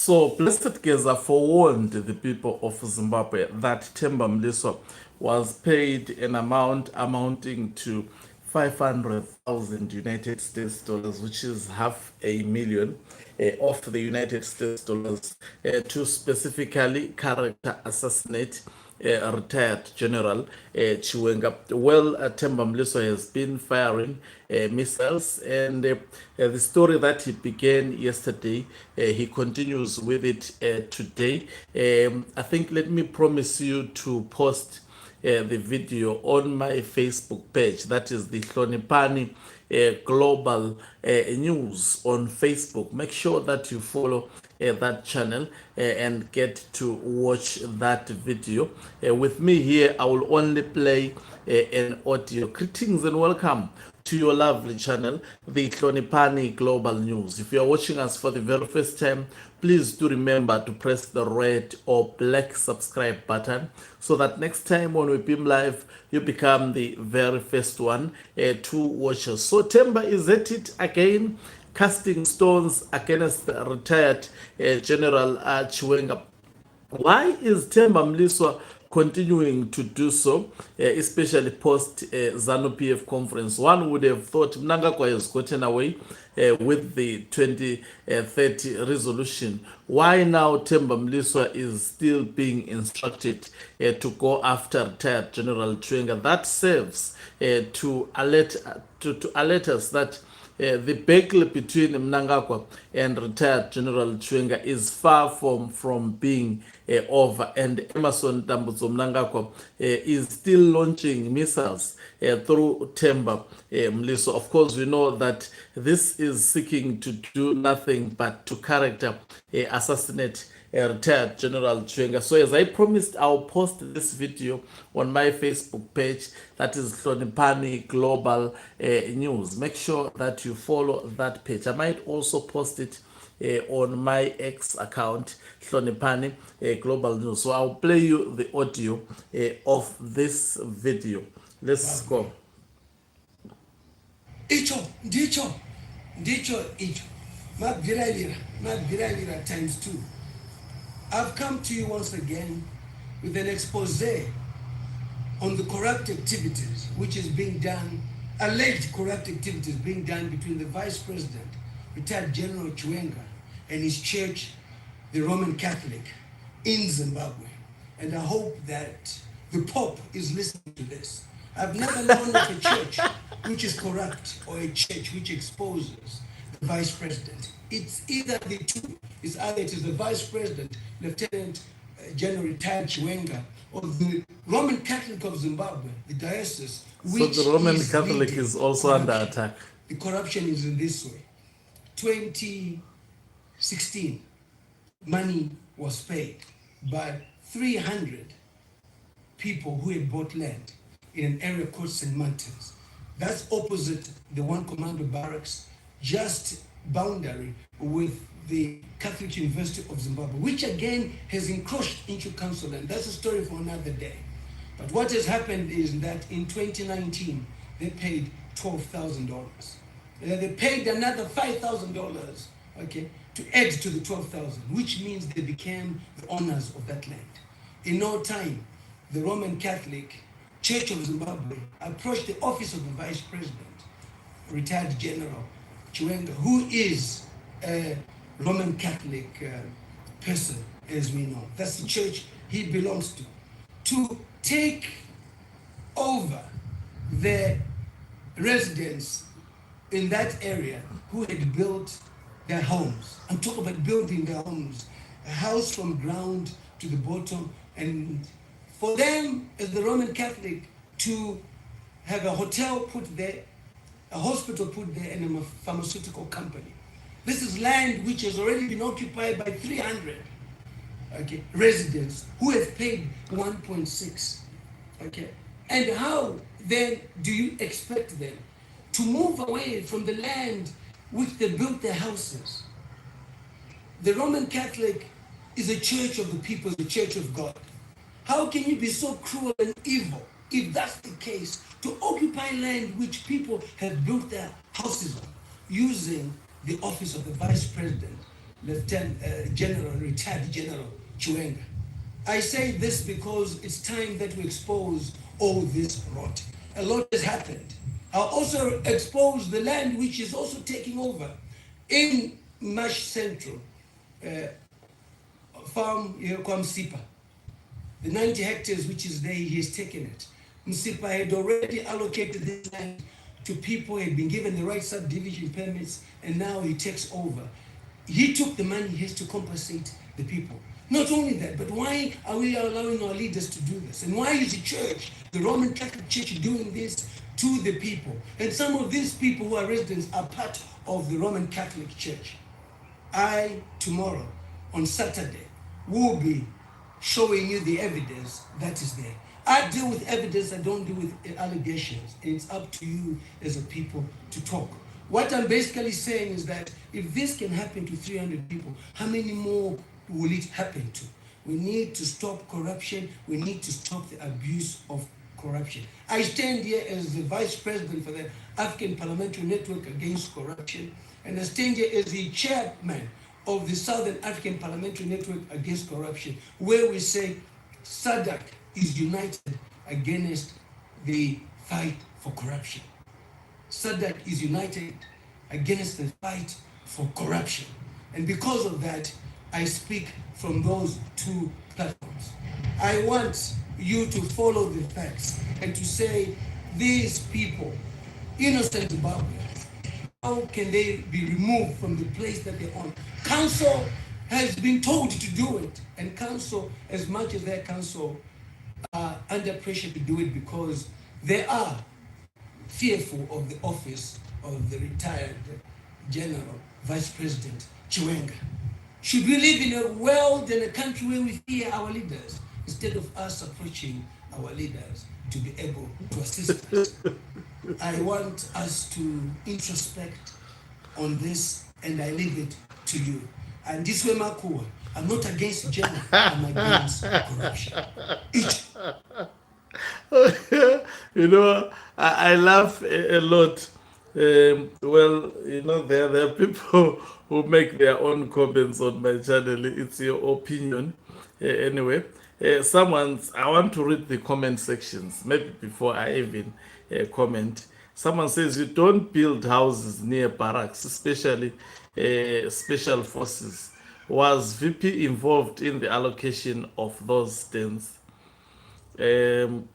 So, Blessed Geza forewarned the people of Zimbabwe that Themba Mliswa was paid an amount amounting to 500,000 United States dollars, which is half a million of the United States dollars, to specifically character assassinate retired General Chiwenga. Well, Themba Mliswa has been firing missiles, and the story that he began yesterday, he continues with it today. I think, let me promise you to post the video on my Facebook page. That is the Hlonipani Global News on Facebook. Make sure that you follow that channel and get to watch that video. With me here, I will only play an audio. Greetings and welcome to your lovely channel, the Hlonipani Global News. If you are watching us for the very first time, please do remember to press the red or black subscribe button so that next time when we beam live, you become the very first one to watch us. So Themba is at it again, casting stones against the retired General Chiwenga. Why is Themba Mliswa continuing to do so, especially post ZANU PF conference? One would have thought Mnangagwa has gotten away with the 2030 resolution. Why now Themba Mliswa is still being instructed to go after retired General Chiwenga? That serves to alert us that the battle between Mnangagwa and retired General Chiwenga is far from being over, and Emerson Dambudzo Mnangagwa is still launching missiles through Themba Mliswa. Of course, we know that this is seeking to do nothing but to character assassinate retired General Chiwenga. So as I promised, I'll post this video on my Facebook page, that is Hlonipani Global News. Make sure that you follow that page. I might also post it on my X account, Hlonipani Global News. So I'll play you the audio of this video. Let's go. Icho, ndicho, icho. Magviralira times 2. I've come to you once again with an expose on the corrupt activities which is being done, alleged corrupt activities being done between the Vice President, retired General Chiwenga, and his church, the Roman Catholic, in Zimbabwe. And I hope that the Pope is listening to this. I've never known of a church which is corrupt or a church which exposes the Vice President. It's either the two. It's either it is the Vice President, Lieutenant General retired Chiwenga, or the Roman Catholic of Zimbabwe, the diocese. So the Roman Catholic is also under attack. The corruption is in this way. 2016, money was paid by 300 people who had bought land in an area called St. Martin's. That's opposite the One Commando Barracks, just boundary with the Catholic University of Zimbabwe, which again has encroached into council land. That's a story for another day. But what has happened is that in 2019, they paid $12,000. And then they paid another $5,000, okay, to add to the 12,000, which means they became the owners of that land. In no time, the Roman Catholic Church of Zimbabwe approached the office of the Vice President, retired General Chiwenga, who is a Roman Catholic person, as we know. That's the church he belongs to take over the residents in that area who had built their homes. I'm talking about building their homes, a house from ground to the bottom, and for them, as the Roman Catholic, to have a hotel put there, a hospital put there, and a pharmaceutical company. This is land which has already been occupied by 300 residents who have paid 1.6. Okay, and how then do you expect them to move away from the land which they built their houses? The Roman Catholic is a church of the people, the church of God. How can you be so cruel and evil, if that's the case, to occupy land which people have built their houses on, using the office of the Vice President General, retired General Chiwenga. I say this because it's time that we expose all this rot. A lot has happened. I'll also expose the land which is also taking over in Mash Central, farm kwa Msipa. The 90 hectares which is there, he has taken it. Msipa had already allocated this land to people, had been given the right subdivision permits, and now he takes over. He took the money, he has to compensate the people. Not only that, but why are we allowing our leaders to do this? And why is the church, the Roman Catholic Church, doing this to the people? And some of these people who are residents are part of the Roman Catholic Church. Tomorrow, on Saturday, will be showing you the evidence that is there. I deal with evidence, I don't deal with allegations. And it's up to you as a people to talk. What I'm basically saying is that if this can happen to 300 people, how many more will it happen to? We need to stop corruption. We need to stop the abuse of corruption. I stand here as the vice president for the African Parliamentary Network Against Corruption, and I stand here as the chairman of the Southern African Parliamentary Network Against Corruption, where we say SADC is united against the fight for corruption. SADC is united against the fight for corruption. And because of that, I speak from those two platforms. I want you to follow the facts and to say, these people, innocent Zimbabweans, how can they be removed from the place that they're on? Council has been told to do it, and council, as much as their council, are under pressure to do it because they are fearful of the office of the retired General Vice President Chiwenga. Should we live in a world and a country where we fear our leaders instead of us approaching our leaders to be able to assist us? I want us to introspect on this, and I leave it to you. And this way, Makua, I'm not against gender, I'm against corruption. You know, I laugh a lot. Well, you know, there are people who make their own comments on my channel. It's your opinion. Anyway, I want to read the comment sections, maybe before I even comment. Someone says, you don't build houses near barracks, especially special forces. Was VP involved in the allocation of those stands? And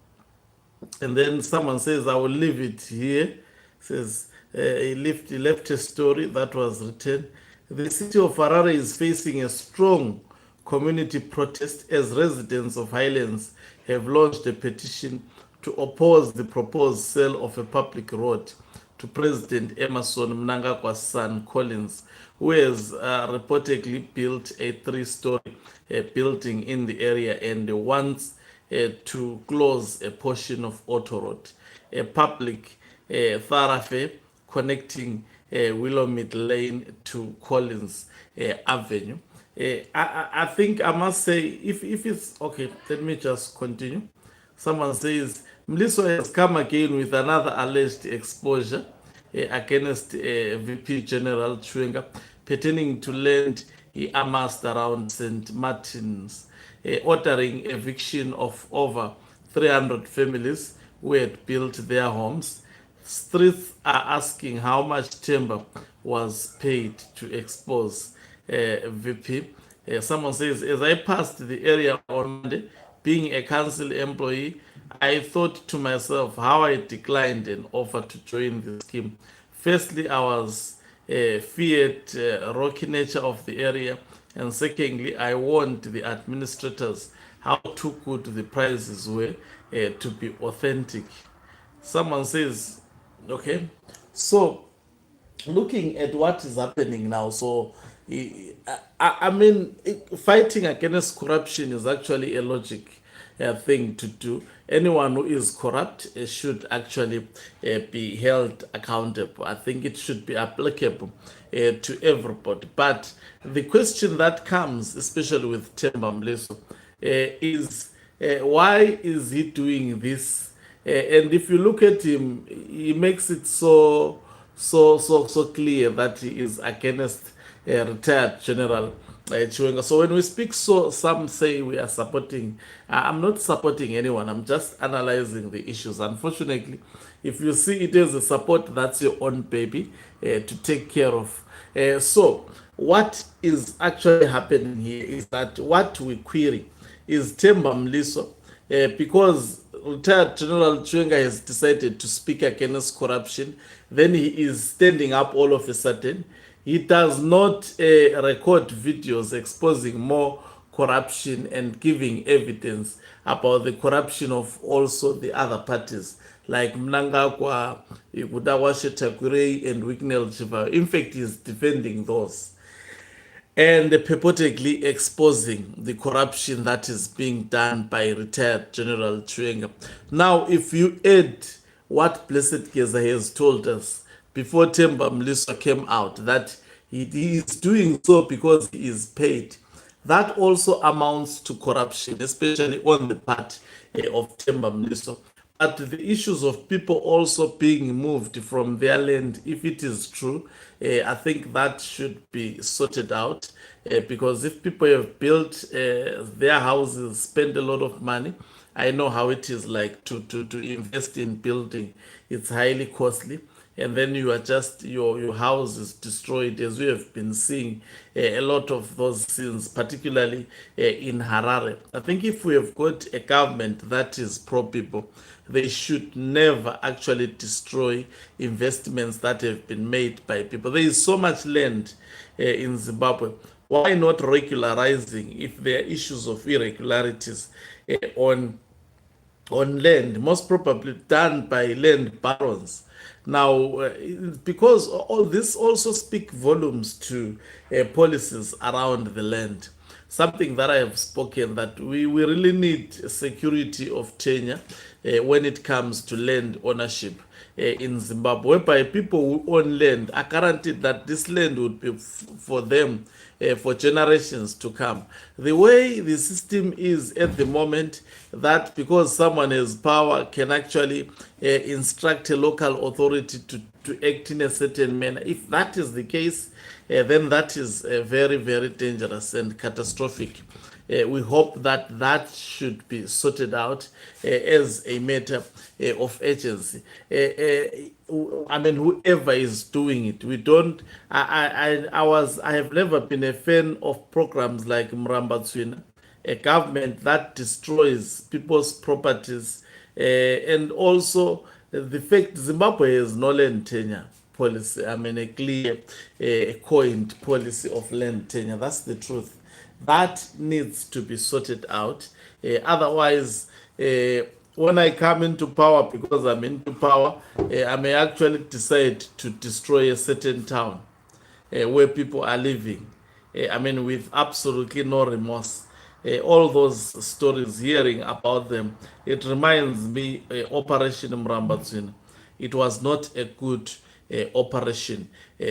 then someone says, I will leave it here. Says, he left a story that was written. The city of Harare is facing a strong community protest as residents of Highlands have launched a petition to oppose the proposed sale of a public road to President Emerson Mnangagwa's son Collins, who has reportedly built a 3-story building in the area and wants to close a portion of Auto Road, a public thoroughfare connecting Willowmead Lane to Collins Avenue. I think I must say, if it's okay, let me just continue. Someone says, Mliswa has come again with another alleged exposure against VP General Chiwenga pertaining to land he amassed around St. Martin's, ordering eviction of over 300 families who had built their homes. Streets are asking how much timber was paid to expose VP. Someone says, as I passed the area on Monday, being a council employee, I thought to myself how I declined an offer to join the scheme. Firstly, I was feared rocky nature of the area, and secondly, I warned the administrators how too good the prices were to be authentic. Someone says, okay, so looking at what is happening now, so I mean, fighting against corruption is actually a logic thing to do. Anyone who is corrupt should actually be held accountable. I think it should be applicable to everybody. But the question that comes, especially with Themba Mliswa, is why is he doing this? And if you look at him, he makes it so clear that he is against retired General Chiwenga. So when we speak, so some say we are supporting. I'm not supporting anyone. I'm just analyzing the issues. Unfortunately, if you see it as a support, that's your own baby to take care of. So what is actually happening here is that what we query is Themba Mliswa, because retired General Chiwenga has decided to speak against corruption, then he is standing up all of a sudden. He does not record videos exposing more corruption and giving evidence about the corruption of also the other parties like Mnangagwa, Igudawashe Takurei, and Wicknell Chiva. In fact, he is defending those and purportedly exposing the corruption that is being done by retired General Chiwenga. Now, if you add what Blessed Geza has told us before Themba Mliswa came out, that he is doing so because he is paid, that also amounts to corruption, especially on the part of Themba Mliswa. But the issues of people also being moved from their land, if it is true, I think that should be sorted out. Because if people have built their houses, spend a lot of money, I know how it is like to invest in building. It's highly costly. And then you are just, your house is destroyed, as we have been seeing a lot of those scenes, particularly in Harare. I think if we have got a government that is pro-people, they should never actually destroy investments that have been made by people. There is so much land in Zimbabwe. Why not regularizing if there are issues of irregularities on land, most probably done by land barons? Now, because all this also speak volumes to policies around the land. Something that I have spoken, that we really need security of tenure when it comes to land ownership in Zimbabwe, whereby people who own land are guaranteed that this land would be for them for generations to come. The way the system is at the moment, that because someone has power can actually instruct a local authority to act in a certain manner. If that is the case, then that is very, very dangerous and catastrophic. We hope that that should be sorted out as a matter of urgency. I mean, whoever is doing it, we don't. I have never been a fan of programs like Mrambatswina, a government that destroys people's properties, and also the fact Zimbabwe has no land tenure policy. I mean, a clear coined policy of land tenure. That's the truth. That needs to be sorted out. Otherwise, when I come into power, because I'm into power, I may actually decide to destroy a certain town where people are living. I mean, with absolutely no remorse. All those stories, hearing about them, it reminds me Operation Mrambatswina. It was not a good operation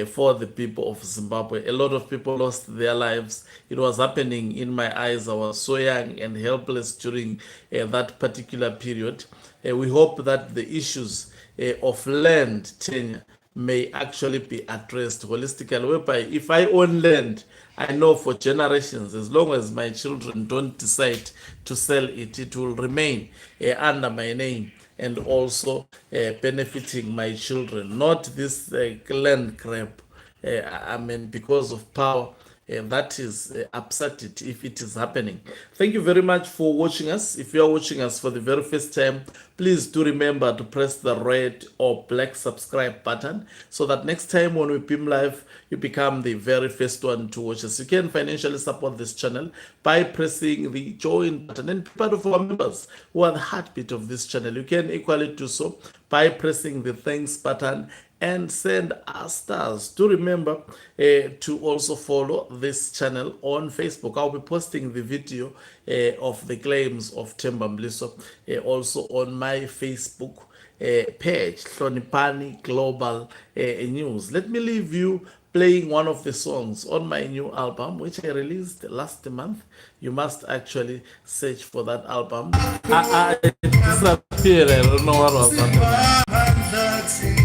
for the people of Zimbabwe. A lot of people lost their lives. It was happening in my eyes. I was so young and helpless during that particular period. We hope that the issues of land tenure may actually be addressed holistically, whereby if I own land, I know for generations, as long as my children don't decide to sell it, it will remain under my name and also benefiting my children, not this land grab. I mean, because of power, that is absurd if it is happening. Thank you very much for watching us. If you are watching us for the very first time, please do remember to press the red or black subscribe button so that next time when we beam live, you become the very first one to watch us. You can financially support this channel by pressing the join button and be part of our members who are the heartbeat of this channel. You can equally do so by pressing the thanks button and send us stars. Do remember to also follow this channel on Facebook. I'll be posting the video of the claims of Themba Mliswa also on my Facebook page, Hlonipani Global News. Let me leave you playing one of the songs on my new album, which I released last month. You must actually search for that album. I disappeared. I don't know what was happening.